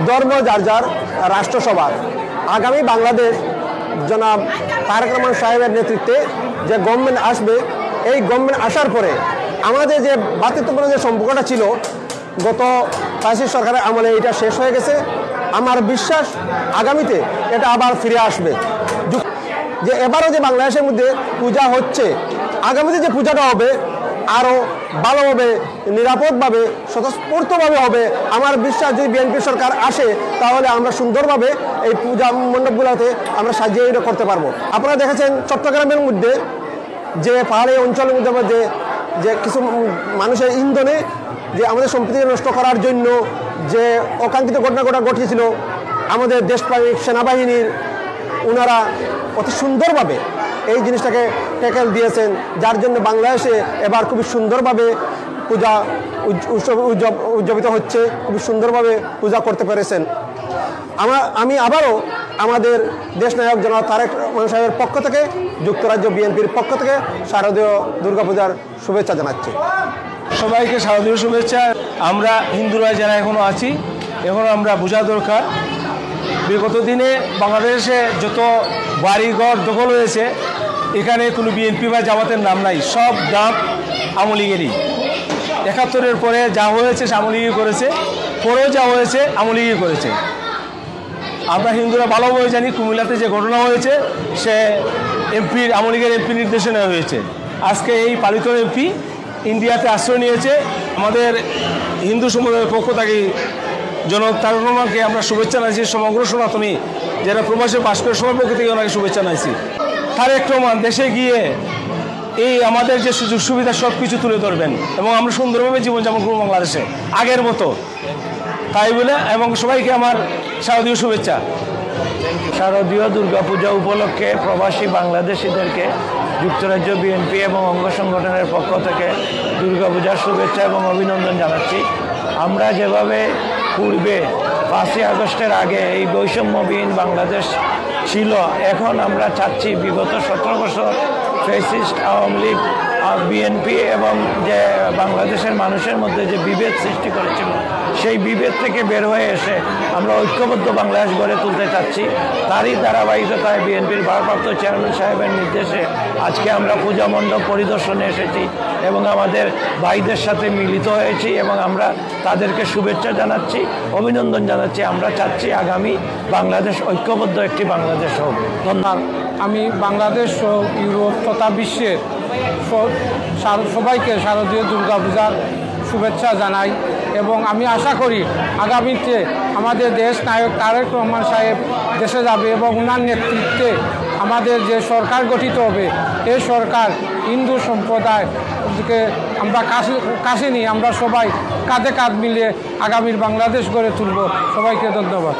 ধর্ম যার যার রাষ্ট্রসভার আগামী বাংলাদেশ জনাব তারেক রহমান সাহেবের নেতৃত্বে যে গভর্নমেন্ট আসবে, এই গভর্নমেন্ট আসার পরে আমাদের যে ভ্রাতৃত্বপূর্ণ যে সম্পর্কটা ছিল গত ফ্যাসিস্ট সরকারের আমলে, এটা শেষ হয়ে গেছে। আমার বিশ্বাস আগামীতে এটা আবার ফিরে আসবে। যে এবারও যে বাংলাদেশের মধ্যে পূজা হচ্ছে, আগামীতে যে পূজাটা হবে আরও ভালোভাবে, নিরাপদভাবে, স্বতঃস্ফূর্তভাবে হবে। আমার বিশ্বাস যদি বিএনপি সরকার আসে তাহলে আমরা সুন্দরভাবে এই পূজা মণ্ডপগুলোতে আমরা সাজিয়ে করতে পারবো। আপনারা দেখেছেন চট্টগ্রামের মধ্যে যে পাহাড়ি অঞ্চলের মধ্যে যে কিছু মানুষের ইন্ধনে যে আমাদের সম্পত্তি নষ্ট করার জন্য যে অকাঙ্ক্ষিত ঘটনা ঘটিয়েছিল, আমাদের দেশপ্রেমিক সেনাবাহিনীর ওনারা অতি সুন্দরভাবে এই জিনিসটাকে ট্যাকেল দিয়েছেন, যার জন্য বাংলাদেশে এবার খুবই সুন্দরভাবে পূজা উদযাপিত হচ্ছে, খুবই সুন্দরভাবে পূজা করতে পেরেছেন। আমি আবারও আমাদের দেশনায়ক জনাব তারেক রহমান সাহেবের পক্ষ থেকে, যুক্তরাজ্য বিএনপির পক্ষ থেকে শারদীয় দুর্গাপূজার শুভেচ্ছা জানাচ্ছি। সবাইকে শারদীয় শুভেচ্ছা। আমরা হিন্দুরা যারা এখনও আছি, এখনও আমরা বোঝা দরকার বিগত দিনে বাংলাদেশে যত বাড়িঘর দখল হয়েছে, এখানে কোনো বিএনপি বা জামাতের নাম নাই, সব নাম আওয়ামী লীগেরই। ৭১-এর পরে যা হয়েছে আওয়ামী লীগই করেছে, পরেও যা হয়েছে আওয়ামী লীগই করেছে। আমরা হিন্দুরা ভালোভাবে জানি কুমিল্লাতে যে ঘটনা হয়েছে সে আওয়ামী লীগের এমপি নির্দেশনা হয়েছে। আজকে এই পালিত এমপি ইন্ডিয়াতে আশ্রয় নিয়েছে। আমাদের হিন্দু সম্প্রদায়ের পক্ষ থেকে জনাব তারেক রহমানকে আমরা শুভেচ্ছা জানাইছি। সমগ্র সনাতনী যারা প্রবাসে বাস করে সবার পক্ষ থেকে ওনাকে শুভেচ্ছা জানাইছি। তারেক রহমান দেশে গিয়ে এই আমাদের যে সুযোগ সুবিধা সব কিছু তুলে ধরবেন এবং আমরা সুন্দরভাবে জীবনযাপন করব বাংলাদেশে আগের মতো, তাই বলে এবং সবাইকে আমার শারদীয় শুভেচ্ছা। শারদীয় দুর্গাপূজা উপলক্ষে প্রবাসী বাংলাদেশিদেরকে যুক্তরাজ্য বিএনপি এবং অঙ্গ সংগঠনের পক্ষ থেকে দুর্গাপূজার শুভেচ্ছা এবং অভিনন্দন জানাচ্ছি। আমরা যেভাবে পূর্বে ৫ই আগস্টের আগে এই বৈষম্যবিহীন বাংলাদেশ ছিল, এখন আমরা চাচ্ছি বিগত ১৭ বছর ফ্যাসিস্ট আওয়ামী লীগ বিএনপি এবং যে বাংলাদেশের মানুষের মধ্যে যে বিভেদ সৃষ্টি করেছিল, সেই বিভেদ থেকে বের হয়ে এসে আমরা ঐক্যবদ্ধ বাংলাদেশ গড়ে তুলতে চাচ্ছি। তারই ধারাবাহিকতায় বিএনপির ভারপ্রাপ্ত চেয়ারম্যান সাহেবের নির্দেশে আজকে আমরা পূজা মণ্ডপ পরিদর্শনে এসেছি এবং আমাদের ভাইদের সাথে মিলিত হয়েছি এবং আমরা তাদেরকে শুভেচ্ছা জানাচ্ছি, অভিনন্দন জানাচ্ছি। আমরা চাচ্ছি আগামী বাংলাদেশ ঐক্যবদ্ধ একটি বাংলাদেশ হোক। ধন্যবাদ। আমি বাংলাদেশ ও ইউরোপ তথা বিশ্বের সবাইকে শারদীয় দুর্গাপূজার শুভেচ্ছা জানাই এবং আমি আশা করি আগামীতে আমাদের দেশ নায়ক তারেক রহমান সাহেব দেশে যাবে এবং ওনার নেতৃত্বে আমাদের যে সরকার গঠিত হবে, এই সরকার হিন্দু সম্প্রদায়কে আমরা কাছে নিয়ে আমরা সবাই কাঁধে কাঁধ মিলিয়ে আগামীর বাংলাদেশ গড়ে তুলব। সবাইকে ধন্যবাদ।